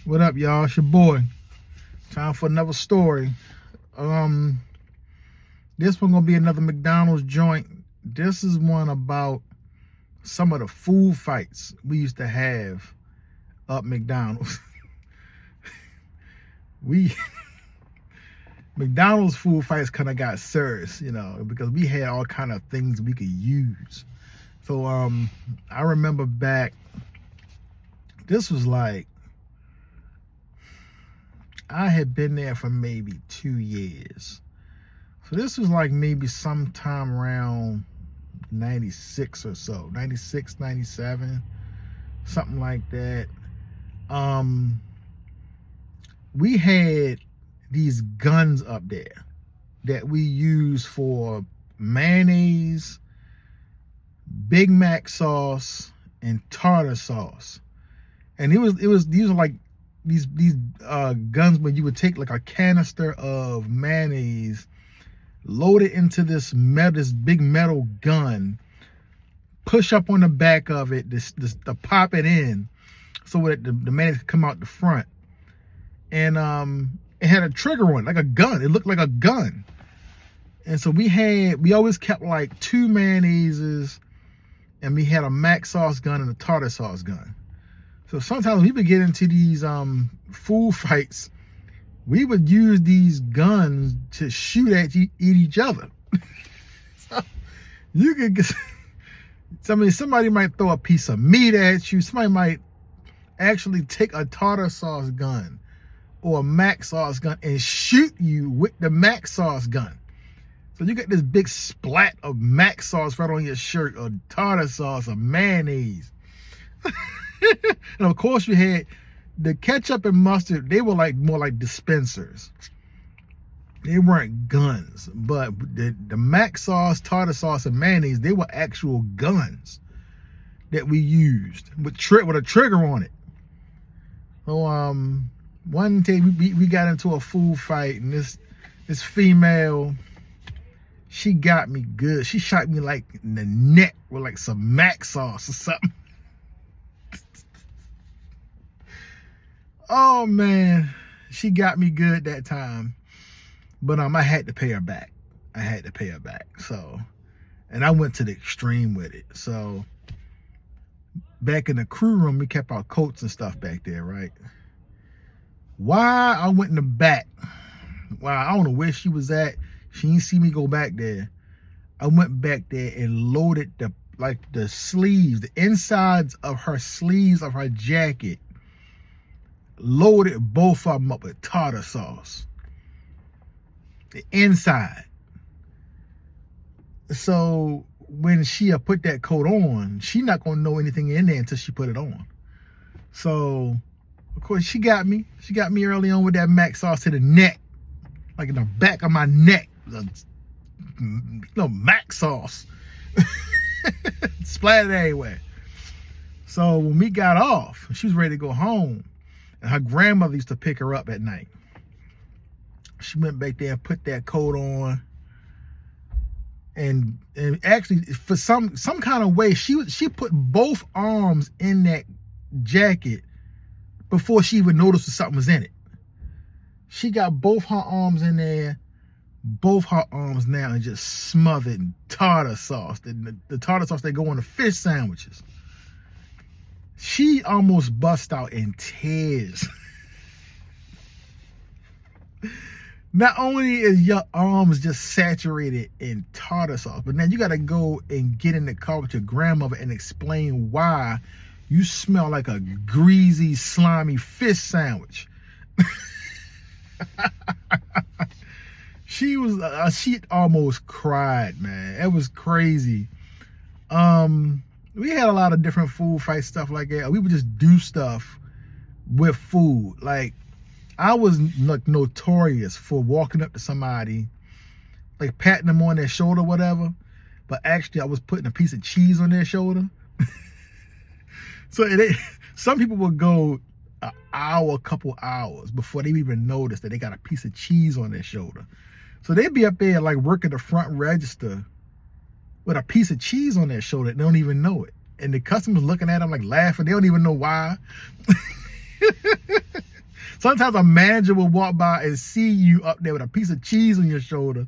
What up, y'all? It's your boy. Time for another story. This one gonna be another McDonald's joint. This is one about some of the food fights we used to have up McDonald's. McDonald's food fights kind of got serious, because we had all kind of things we could use. So I remember back, this was like, I had been there for maybe 2 years. So this was like maybe sometime around 96 or so, 96, 97, something like that. We had these guns up there that we used for mayonnaise, Big Mac sauce, and tartar sauce. And these are like these guns where you would take like a canister of mayonnaise, load it into this big metal gun, push up on the back of it, to pop it in so that the mayonnaise could come out the front. And it had a trigger on it, like a gun. It looked like a gun. And so we always kept like 2 mayonnaises, and we had a mac sauce gun and a tartar sauce gun. So sometimes we would get into these food fights, we would use these guns to shoot at each other. So you could get, somebody might throw a piece of meat at you. Somebody might actually take a tartar sauce gun or a mac sauce gun and shoot you with the mac sauce gun. So you get this big splat of mac sauce right on your shirt, or tartar sauce, or mayonnaise. And of course you had the ketchup and mustard. They were like more like dispensers. They weren't guns, but the mac sauce, tartar sauce, and mayonnaise, they were actual guns that we used with a trigger on it. So one day we got into a food fight, and this female, she got me good. She shot me like in the neck with like some mac sauce or something. Oh man, she got me good that time. But I had to pay her back. So, and I went to the extreme with it. So back in the crew room, we kept our coats and stuff back there, right? Why I went in the back? Well, I don't know where she was at. She didn't see me go back there. I went back there and loaded the sleeves, the insides of her sleeves of her jacket. Loaded both of them up with tartar sauce. The inside. So when she put that coat on, she not gonna know anything in there until she put it on. So of course she got me. She got me early on with that mac sauce to the neck, like in the back of my neck. Mac sauce. Splattered everywhere. So when we got off, she was ready to go home. And her grandmother used to pick her up at night. She went back there and put that coat on. And actually, for some kind of way, she put both arms in that jacket before she even noticed that something was in it. She got both her arms in there, both her arms now, and just smothered in tartar sauce. The tartar sauce that go on the fish sandwiches. She almost bust out in tears. Not only is your arms just saturated in tartar sauce, but now you got to go and get in the car with your grandmother and explain why you smell like a greasy, slimy fish sandwich. She almost cried, man. It was crazy. We had a lot of different food fight stuff like that. We would just do stuff with food. Like, I was like notorious for walking up to somebody, like patting them on their shoulder, whatever. But actually, I was putting a piece of cheese on their shoulder. So some people would go an hour, a couple hours before they even notice that they got a piece of cheese on their shoulder. So they'd be up there like working the front register with a piece of cheese on their shoulder. They don't even know it. And the customers looking at them like laughing. They don't even know why. Sometimes a manager will walk by and see you up there with a piece of cheese on your shoulder.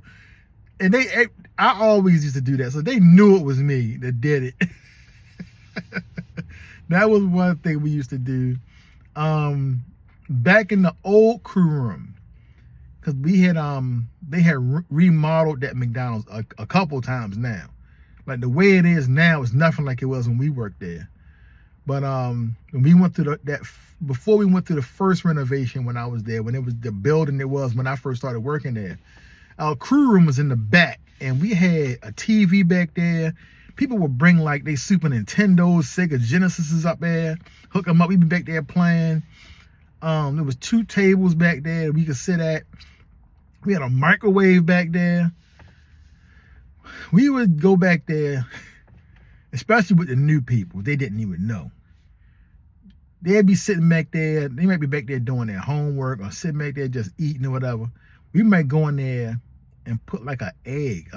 And I always used to do that. So they knew it was me that did it. That was one thing we used to do. Back in the old crew room, because they had remodeled that McDonald's a couple times now. Like the way it is now is nothing like it was when we worked there. But when we went through before we went through the first renovation when I was there, when it was the building it was when I first started working there, our crew room was in the back, and we had a TV back there. People would bring like they Super Nintendos, Sega Genesises up there, hook them up. We'd be back there playing. There was 2 tables back there that we could sit at. We had a microwave back there. We would go back there, especially with the new people. They didn't even know. They'd be sitting back there. They might be back there doing their homework or sitting back there just eating or whatever. We might go in there and put like an egg,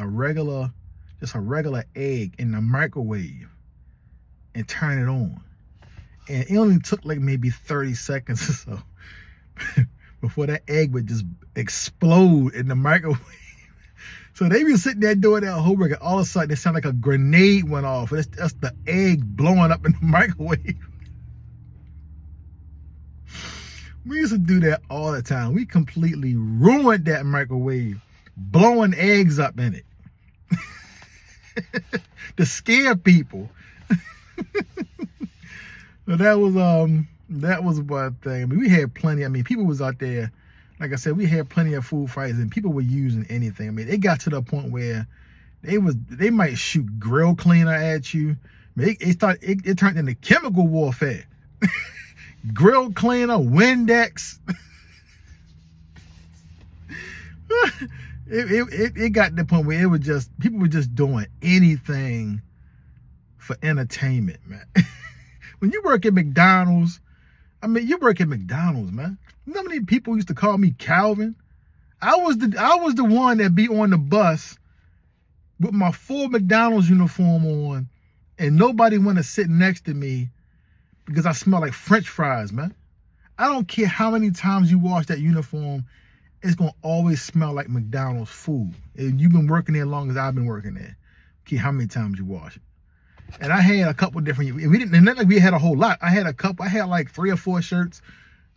just a regular egg in the microwave and turn it on. And it only took like maybe 30 seconds or so before that egg would just explode in the microwave. So they be sitting there doing that homework, and all of a sudden it sounded like a grenade went off. That's the egg blowing up in the microwave. We used to do that all the time. We completely ruined that microwave, blowing eggs up in it to scare people. So that was one thing. I mean, we had plenty. I mean, people was out there. Like I said, we had plenty of food fights, and people were using anything. I mean, it got to the point where they might shoot grill cleaner at you. I mean, it turned into chemical warfare. Grill cleaner, Windex. It got to the point where it was just people were just doing anything for entertainment, man. When you work at McDonald's, I mean, you work at McDonald's, man. You know how many people used to call me Calvin? I was the one that be on the bus with my full McDonald's uniform on, and nobody want to sit next to me because I smell like French fries, man. I don't care how many times you wash that uniform, it's gonna always smell like McDonald's food. And you've been working there as long as I've been working there. Care how many times you wash it. And I had a couple different. And not like we had a whole lot. I had like 3 or 4 shirts,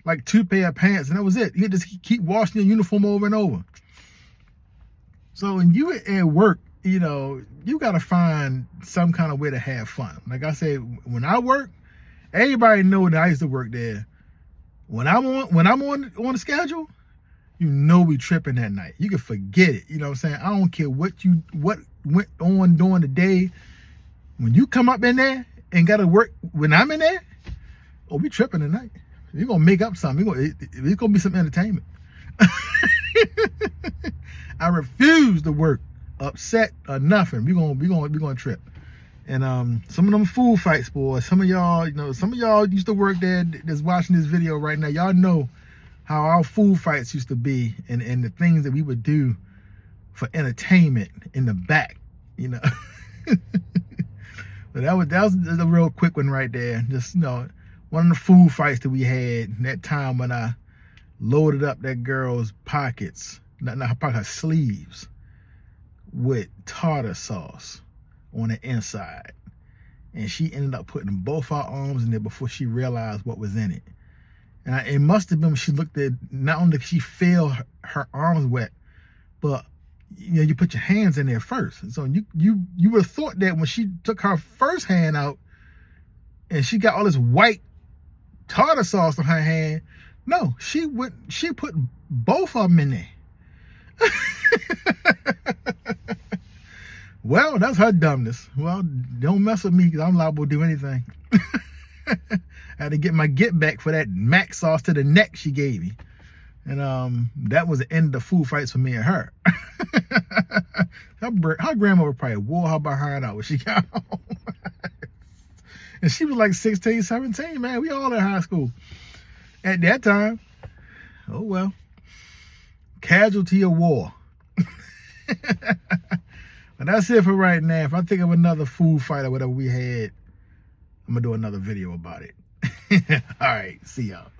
like 2 pair of pants, and that was it. You just keep washing your uniform over and over. So when you at work, you know, you gotta find some kind of way to have fun. Like I said, when I work, everybody know that I used to work there. When I'm on the schedule, you know we tripping that night. You can forget it. You know what I'm saying? I don't care what went on during the day. When you come up in there and gotta work when I'm in there, oh, we tripping tonight. We're gonna make up something. It's gonna be some entertainment. I refuse to work upset or nothing. We're gonna trip. And some of them food fights, boys. Some of y'all used to work there that's watching this video right now. Y'all know how our food fights used to be and the things that we would do for entertainment in the back, you know. But that was a real quick one right there. Just, you know, one of the food fights that we had that time when I loaded up that girl's pockets, her sleeves, with tartar sauce on the inside. And she ended up putting both her arms in there before she realized what was in it. And it must have been when she looked at, not only did she feel her arms wet, but you know, you put your hands in there first. So you would have thought that when she took her first hand out and she got all this white tartar sauce on her hand, no, she put both of them in there. Well, that's her dumbness. Well, don't mess with me because I'm liable to do anything. I had to get my get back for that mac sauce to the neck she gave me. And that was the end of the food fights for me and her. Her grandmother probably wore her behind out when she got home. And she was like 16, 17, man. We all in high school. At that time, oh well. Casualty of war. But that's it for right now. If I think of another food fight or whatever we had, I'm going to do another video about it. All right, see y'all.